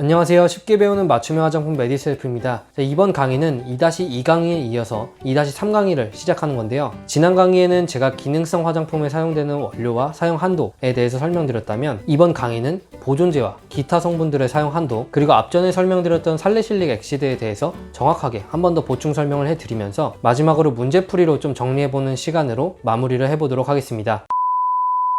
안녕하세요. 쉽게 배우는 맞춤형 화장품 메디셀프입니다. 이번 강의는 2-2 강의에 이어서 2-3 강의를 시작하는 건데요. 지난 강의에는 제가 기능성 화장품에 사용되는 원료와 사용 한도에 대해서 설명드렸다면 이번 강의는 보존제와 기타 성분들의 사용 한도, 그리고 앞전에 설명드렸던 살리실릭 엑시드에 대해서 정확하게 한 번 더 보충 설명을 해드리면서 마지막으로 문제풀이로 좀 정리해보는 시간으로 마무리를 해보도록 하겠습니다.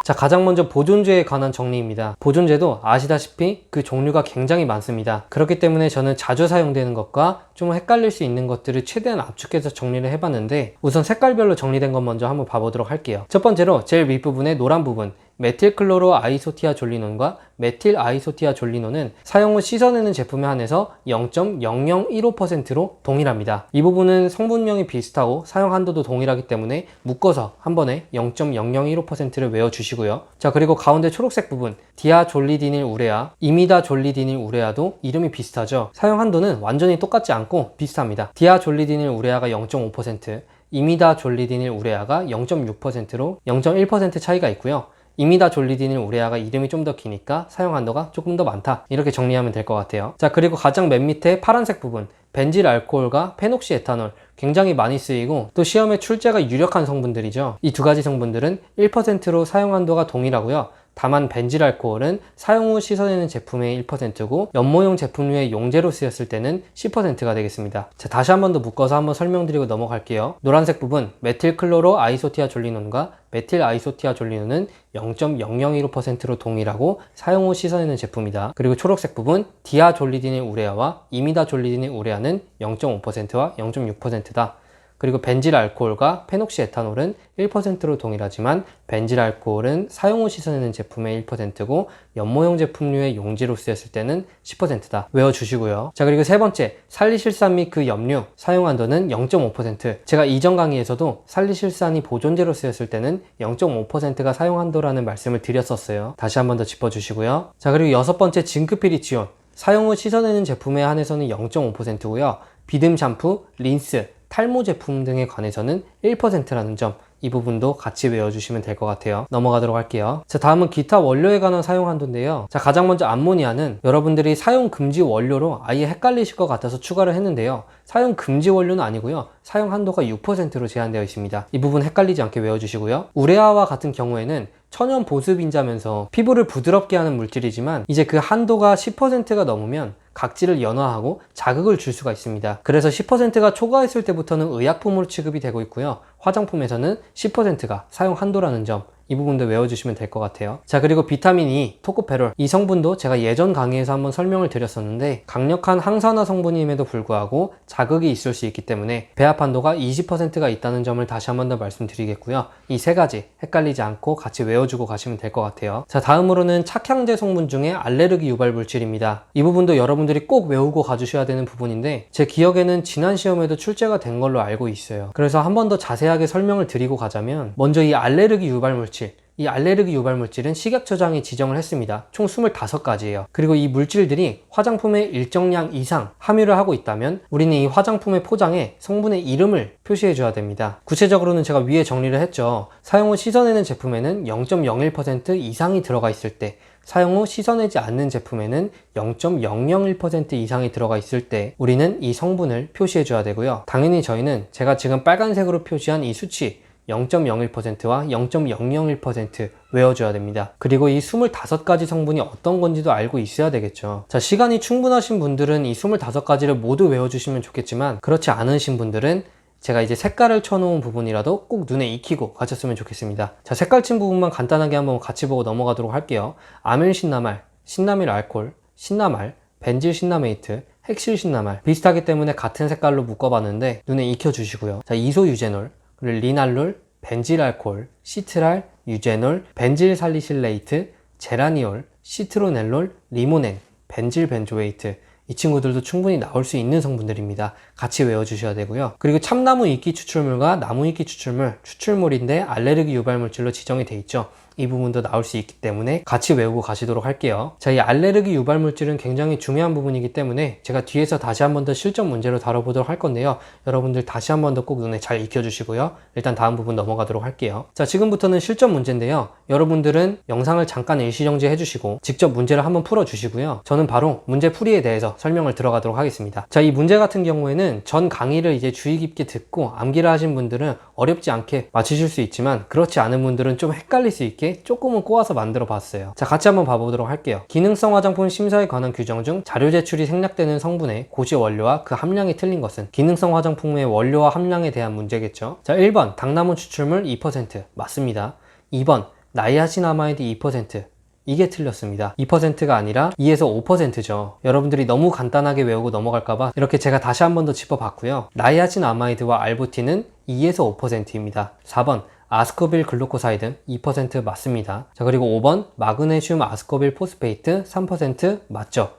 자, 가장 먼저 보존제에 관한 정리입니다. 보존제도 아시다시피 그 종류가 굉장히 많습니다. 그렇기 때문에 저는 자주 사용되는 것과 좀 헷갈릴 수 있는 것들을 최대한 압축해서 정리를 해봤는데, 우선 색깔별로 정리된 것 먼저 한번 봐보도록 할게요. 첫 번째로 제일 윗부분의 노란 부분, 메틸클로로 아이소티아졸리논과 메틸 아이소티아졸리논은 사용 후 씻어내는 제품에 한해서 0.0015%로 동일합니다. 이 부분은 성분명이 비슷하고 사용 한도도 동일하기 때문에 묶어서 한 번에 0.0015%를 외워주시고요. 자, 그리고 가운데 초록색 부분, 디아졸리디닐 우레아, 이미다졸리디닐 우레아도 이름이 비슷하죠. 사용 한도는 완전히 똑같지 않고 비슷합니다. 디아졸리디닐 우레아가 0.5%, 이미다졸리디닐 우레아가 0.6%로 0.1% 차이가 있고요. 이미다졸리디닐 우레아가 이름이 좀 더 기니까 사용 한도가 조금 더 많다, 이렇게 정리하면 될 것 같아요. 자, 그리고 가장 맨 밑에 파란색 부분, 벤질 알코올과 페녹시 에탄올, 굉장히 많이 쓰이고 또 시험에 출제가 유력한 성분들이죠. 이 두 가지 성분들은 1%로 사용 한도가 동일하고요. 다만 벤질 알코올은 사용 후 씻어내는 제품의 1%고 연모용 제품류의 용제로 쓰였을 때는 10%가 되겠습니다. 자, 다시 한 번 더 묶어서 한번 설명드리고 넘어갈게요. 노란색 부분, 메틸클로로 아이소티아졸리논과 메틸 아이소티아졸리논은 0.0015%로 동일하고 사용 후 씻어내는 제품이다. 그리고 초록색 부분, 디아졸리디닐 우레아와 이미다졸리디닐 우레아는 0.5%와 0.6%다. 그리고 벤질 알코올과 페녹시 에탄올은 1%로 동일하지만 벤질 알코올은 사용 후 씻어내는 제품의 1%고 연모용 제품류의 용지로 쓰였을 때는 10%다. 외워주시고요. 자, 그리고 세 번째, 살리실산 및 그 염류 사용 한도는 0.5%. 제가 이전 강의에서도 살리실산이 보존제로 쓰였을 때는 0.5%가 사용 한도라는 말씀을 드렸었어요. 다시 한 번 더 짚어주시고요. 자, 그리고 여섯 번째, 징크피리치온 사용 후 씻어내는 제품에 한해서는 0.5%고요. 비듬 샴푸, 린스, 탈모 제품 등에 관해서는 1%라는 점, 이 부분도 같이 외워주시면 될 것 같아요. 넘어가도록 할게요. 자, 다음은 기타 원료에 관한 사용 한도인데요. 자, 가장 먼저 암모니아는 여러분들이 사용 금지 원료로 아예 헷갈리실 것 같아서 추가를 했는데요. 사용 금지 원료는 아니고요. 사용 한도가 6%로 제한되어 있습니다. 이 부분 헷갈리지 않게 외워주시고요. 우레아와 같은 경우에는 천연 보습인자면서 피부를 부드럽게 하는 물질이지만 이제 그 한도가 10%가 넘으면 각질을 연화하고 자극을 줄 수가 있습니다. 그래서 10%가 초과했을 때부터는 의약품으로 취급이 되고 있고요. 화장품에서는 10%가 사용 한도라는 점, 이 부분도 외워주시면 될 것 같아요. 자, 그리고 비타민 E, 토코페롤, 이 성분도 제가 예전 강의에서 한번 설명을 드렸었는데 강력한 항산화 성분임에도 불구하고 자극이 있을 수 있기 때문에 배합 한도가 20%가 있다는 점을 다시 한번 더 말씀드리겠고요. 이 세 가지 헷갈리지 않고 같이 외워주고 가시면 될 것 같아요. 자, 다음으로는 착향제 성분 중에 알레르기 유발 물질입니다. 이 부분도 여러분들이 꼭 외우고 가주셔야 되는 부분인데 제 기억에는 지난 시험에도 출제가 된 걸로 알고 있어요. 그래서 한 번 더 자세하게 설명을 드리고 가자면, 먼저 이 알레르기 유발 물질, 이 알레르기 유발 물질은 식약처장이 지정을 했습니다. 총 25가지예요. 그리고 이 물질들이 화장품의 일정량 이상 함유를 하고 있다면 우리는 이 화장품의 포장에 성분의 이름을 표시해 줘야 됩니다. 구체적으로는 제가 위에 정리를 했죠. 사용 후 씻어내는 제품에는 0.01% 이상이 들어가 있을 때, 사용 후 씻어내지 않는 제품에는 0.001% 이상이 들어가 있을 때 우리는 이 성분을 표시해 줘야 되고요. 당연히 저희는 제가 지금 빨간색으로 표시한 이 수치 0.01%와 0.001% 외워줘야 됩니다. 그리고 이 25가지 성분이 어떤 건지도 알고 있어야 되겠죠. 자, 시간이 충분하신 분들은 이 25가지를 모두 외워주시면 좋겠지만 그렇지 않으신 분들은 제가 이제 색깔을 쳐놓은 부분이라도 꼭 눈에 익히고 가셨으면 좋겠습니다. 자, 색깔 친 부분만 간단하게 한번 같이 보고 넘어가도록 할게요. 아밀신나말, 신나밀 알코올, 신나말, 벤질 신나메이트, 핵실 신나말, 비슷하기 때문에 같은 색깔로 묶어봤는데 눈에 익혀주시고요. 자, 이소유제놀, 그리고 리날롤, 벤질 알코올, 시트랄, 유제놀, 벤질 살리실레이트, 제라니올, 시트로넬롤, 리모넨, 벤질 벤조에이트, 이 친구들도 충분히 나올 수 있는 성분들입니다. 같이 외워주셔야 되고요. 그리고 참나무 이끼 추출물과 나무 이끼 추출물, 추출물인데 알레르기 유발 물질로 지정이 돼 있죠. 이 부분도 나올 수 있기 때문에 같이 외우고 가시도록 할게요. 자, 이 알레르기 유발 물질은 굉장히 중요한 부분이기 때문에 제가 뒤에서 다시 한 번 더 실전 문제로 다뤄보도록 할 건데요. 여러분들 다시 한 번 더 꼭 눈에 잘 익혀주시고요. 일단 다음 부분 넘어가도록 할게요. 자, 지금부터는 실전 문제인데요. 여러분들은 영상을 잠깐 일시정지 해주시고 직접 문제를 한번 풀어주시고요. 저는 바로 문제 풀이에 대해서 설명을 들어가도록 하겠습니다. 자, 이 문제 같은 경우에는 전 강의를 이제 주의 깊게 듣고 암기를 하신 분들은 어렵지 않게 맞추실 수 있지만 그렇지 않은 분들은 좀 헷갈릴 수 있게 조금은 꼬아서 만들어 봤어요. 자, 같이 한번 봐보도록 할게요. 기능성 화장품 심사에 관한 규정 중 자료 제출이 생략되는 성분의 고지 원료와 그 함량이 틀린 것은? 기능성 화장품의 원료와 함량에 대한 문제겠죠. 자, 1번 당나무 추출물 2% 맞습니다. 2번 나이아신아마이드 2% 이게 틀렸습니다. 2%가 아니라 2에서 5%죠. 여러분들이 너무 간단하게 외우고 넘어갈까봐 이렇게 제가 다시 한 번 더 짚어봤고요. 나이아신아마이드와 알부틴은 2에서 5%입니다. 4번 아스코빌 글루코사이드 2% 맞습니다. 자, 그리고 5번 마그네슘 아스코빌 포스페이트 3% 맞죠?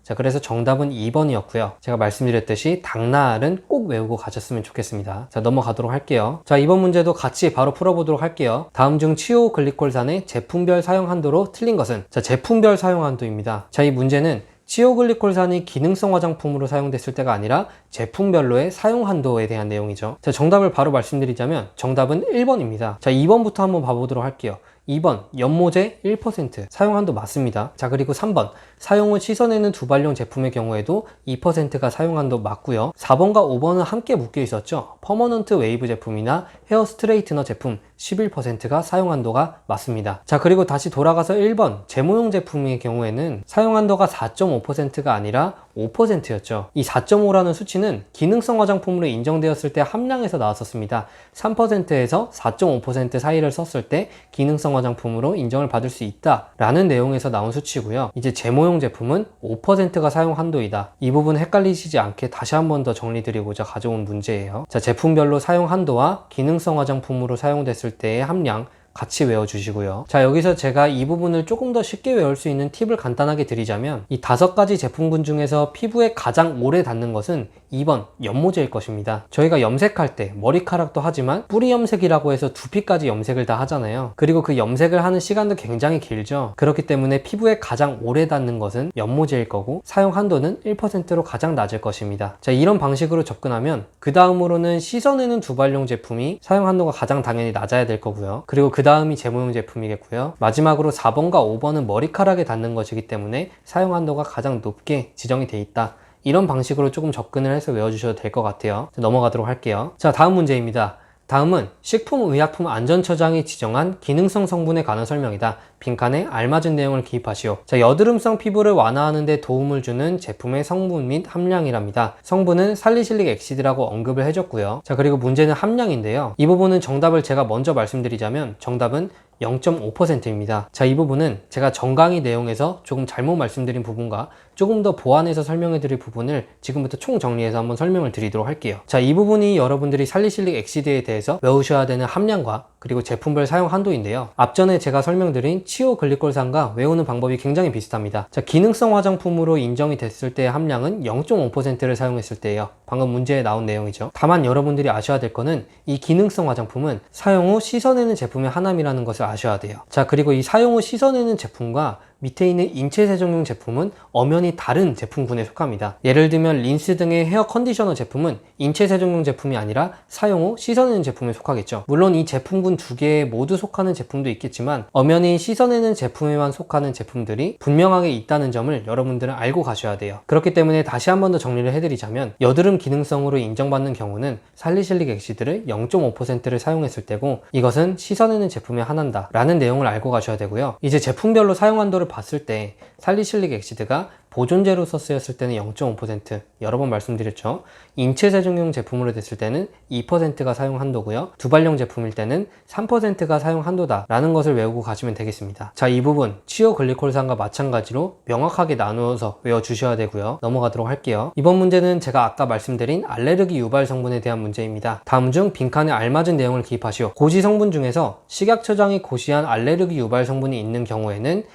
자, 그래서 정답은 2번이었고요. 제가 말씀드렸듯이 당나알은 꼭 외우고 가셨으면 좋겠습니다. 자, 넘어가도록 할게요. 자, 이번 문제도 같이 바로 풀어보도록 할게요. 다음 중 치오 글리콜산의 제품별 사용 한도로 틀린 것은? 자, 제품별 사용 한도입니다. 자, 이 문제는 치오글리콜산이 기능성 화장품으로 사용됐을 때가 아니라 제품별로의 사용 한도에 대한 내용이죠. 자, 정답을 바로 말씀드리자면 정답은 1번입니다. 자, 2번부터 한번 봐보도록 할게요. 2번 연모제 1% 사용 한도 맞습니다. 자, 그리고 3번 사용 후 씻어내는 두발용 제품의 경우에도 2%가 사용 한도 맞고요. 4번과 5번은 함께 묶여 있었죠. 퍼머넌트 웨이브 제품이나 헤어 스트레이트너 제품 11%가 사용 한도가 맞습니다. 자, 그리고 다시 돌아가서 1번 제모용 제품의 경우에는 사용 한도가 4.5%가 아니라 5%였죠. 이 4.5라는 수치는 기능성 화장품으로 인정되었을 때 함량에서 나왔었습니다. 3%에서 4.5% 사이를 썼을 때 기능성 화장품으로 인정을 받을 수 있다라는 내용에서 나온 수치고요. 이제 제모용 제품은 5%가 사용 한도이다. 이 부분 헷갈리시지 않게 다시 한 번 더 정리드리고자 가져온 문제예요. 자, 제품별로 사용 한도와 기능성 화장품으로 사용됐을 때의 함량 같이 외워주시고요. 자, 여기서 제가 이 부분을 조금 더 쉽게 외울 수 있는 팁을 간단하게 드리자면 이 5가지 제품군 중에서 피부에 가장 오래 닿는 것은 2번 연모제일 것입니다. 저희가 염색할 때 머리카락도 하지만 뿌리 염색이라고 해서 두피까지 염색을 다 하잖아요. 그리고 그 염색을 하는 시간도 굉장히 길죠. 그렇기 때문에 피부에 가장 오래 닿는 것은 연모제일 거고 사용 한도는 1%로 가장 낮을 것입니다. 자, 이런 방식으로 접근하면 그 다음으로는 씻어내는 두발용 제품이 사용 한도가 가장 당연히 낮아야 될 거고요. 그리고 그 다음이 제모용 제품이겠고요. 마지막으로 4번과 5번은 머리카락에 닿는 것이기 때문에 사용 한도가 가장 높게 지정이 돼 있다. 이런 방식으로 조금 접근을 해서 외워주셔도 될 것 같아요. 넘어가도록 할게요. 자, 다음 문제입니다. 다음은 식품의약품안전처장이 지정한 기능성 성분에 관한 설명이다. 빈칸에 알맞은 내용을 기입하시오. 자, 여드름성 피부를 완화하는 데 도움을 주는 제품의 성분 및 함량이랍니다. 성분은 살리실릭 엑시드라고 언급을 해줬고요. 자, 그리고 문제는 함량인데요. 이 부분은 정답을 제가 먼저 말씀드리자면 정답은 0.5%입니다. 자, 이 부분은 제가 전강의 내용에서 조금 잘못 말씀드린 부분과 조금 더 보완해서 설명해 드릴 부분을 지금부터 총 정리해서 한번 설명을 드리도록 할게요. 자, 이 부분이 여러분들이 살리실릭 엑시드에 대해서 외우셔야 되는 함량과 그리고 제품별 사용 한도인데요. 앞전에 제가 설명드린 치오글리콜산과 외우는 방법이 굉장히 비슷합니다. 자, 기능성 화장품으로 인정이 됐을 때의 함량은 0.5%를 사용했을 때예요. 방금 문제에 나온 내용이죠. 다만 여러분들이 아셔야 될 거는 이 기능성 화장품은 사용 후 씻어내는 제품의 하나이라는 것을 아셔야 돼요. 자, 그리고 이 사용 후 씻어내는 제품과 밑에 있는 인체 세정용 제품은 엄연히 다른 제품군에 속합니다. 예를 들면 린스 등의 헤어 컨디셔너 제품은 인체 세정용 제품이 아니라 사용 후 씻어내는 제품에 속하겠죠. 물론 이 제품군 두 개에 모두 속하는 제품도 있겠지만 엄연히 씻어내는 제품에만 속하는 제품들이 분명하게 있다는 점을 여러분들은 알고 가셔야 돼요. 그렇기 때문에 다시 한 번 더 정리를 해드리자면 여드름 기능성으로 인정받는 경우는 살리실릭 엑시드를 0.5%를 사용했을 때고 이것은 씻어내는 제품의 하나다 라는 내용을 알고 가셔야 되고요. 이제 제품별로 사용 한도를 봤을 때 살리실릭 엑시드가 보존제로서 쓰였을 때는 0.5%, 여러 번 말씀드렸죠. 인체 세정용 제품으로 됐을 때는 2%가 사용 한도고요. 두발용 제품일 때는 3%가 사용 한도다 라는 것을 외우고 가시면 되겠습니다. 자, 이 부분 치오글리콜산과 마찬가지로 명확하게 나누어서 외워주셔야 되고요. 넘어가도록 할게요. 이번 문제는 제가 아까 말씀드린 알레르기 유발 성분에 대한 문제입니다. 다음 중 빈칸에 알맞은 내용을 기입하시오. 고지 성분 중에서 식약처장이 고시한 알레르기 유발 성분이 있는 경우에는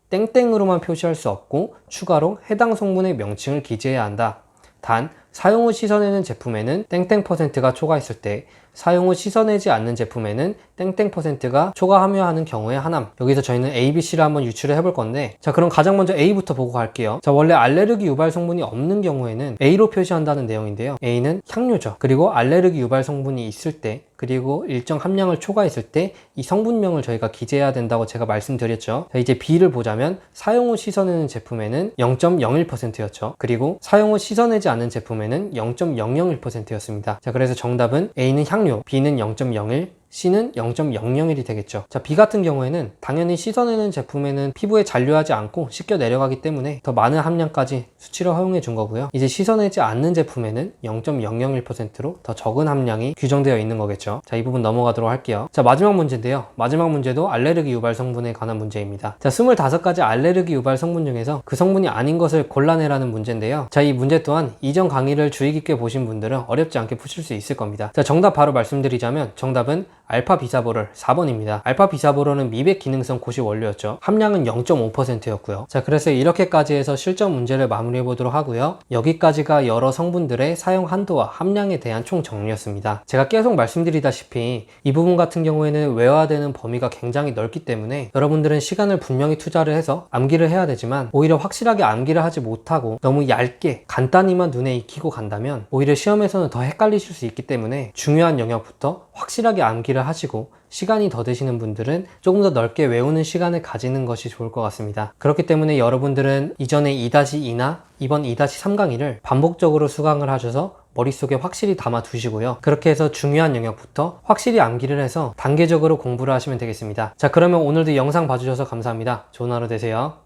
땡땡으로만 표시할 수 없고 추가로 해당 성분의 명칭을 기재해야 한다. 단 사용 후 씻어내는 제품에는 땡땡 %가 초과했을 때 사용 후 씻어내지 않는 제품에는 땡땡 %가 초과 함유하는 경우에 하남. 여기서 저희는 A, B, C를 한번 유출을 해볼 건데, 자, 그럼 가장 먼저 A부터 보고 갈게요. 자, 원래 알레르기 유발 성분이 없는 경우에는 A로 표시한다는 내용인데요. A는 향료죠. 그리고 알레르기 유발 성분이 있을 때, 그리고 일정 함량을 초과했을 때 이 성분명을 저희가 기재해야 된다고 제가 말씀드렸죠. 자, 이제 B를 보자면 사용 후 씻어내는 제품에는 0.01%였죠. 그리고 사용 후 씻어내지 않는 제품에는 0.001%였습니다. 자, 그래서 정답은 A는 향료, B는 0.01, C는 0.001이 되겠죠. 자, B 같은 경우에는 당연히 씻어내는 제품에는 피부에 잔류하지 않고 씻겨 내려가기 때문에 더 많은 함량까지 수치를 허용해 준 거고요. 이제 씻어내지 않는 제품에는 0.001%로 더 적은 함량이 규정되어 있는 거겠죠. 자, 이 부분 넘어가도록 할게요. 자, 마지막 문제인데요. 마지막 문제도 알레르기 유발 성분에 관한 문제입니다. 자, 25가지 알레르기 유발 성분 중에서 그 성분이 아닌 것을 골라내라는 문제인데요. 자, 이 문제 또한 이전 강의를 주의 깊게 보신 분들은 어렵지 않게 푸실 수 있을 겁니다. 자, 정답 바로 말씀드리자면 정답은 알파 비사보롤 4번입니다. 알파 비사보롤은 미백 기능성 고시 원료였죠. 함량은 0.5%였고요. 자, 그래서 이렇게까지 해서 실전 문제를 마무리해 보도록 하고요. 여기까지가 여러 성분들의 사용 한도와 함량에 대한 총 정리였습니다. 제가 계속 말씀드리다시피 이 부분 같은 경우에는 외워야 되는 범위가 굉장히 넓기 때문에 여러분들은 시간을 분명히 투자를 해서 암기를 해야 되지만, 오히려 확실하게 암기를 하지 못하고 너무 얇게 간단히만 눈에 익히고 간다면 오히려 시험에서는 더 헷갈리실 수 있기 때문에 중요한 영역부터 확실하게 암기를 하시고, 시간이 더 되시는 분들은 조금 더 넓게 외우는 시간을 가지는 것이 좋을 것 같습니다. 그렇기 때문에 여러분들은 이전에 2-2나 이번 2-3 강의를 반복적으로 수강을 하셔서 머릿속에 확실히 담아 두시고요. 그렇게 해서 중요한 영역부터 확실히 암기를 해서 단계적으로 공부를 하시면 되겠습니다. 자, 그러면 오늘도 영상 봐주셔서 감사합니다. 좋은 하루 되세요.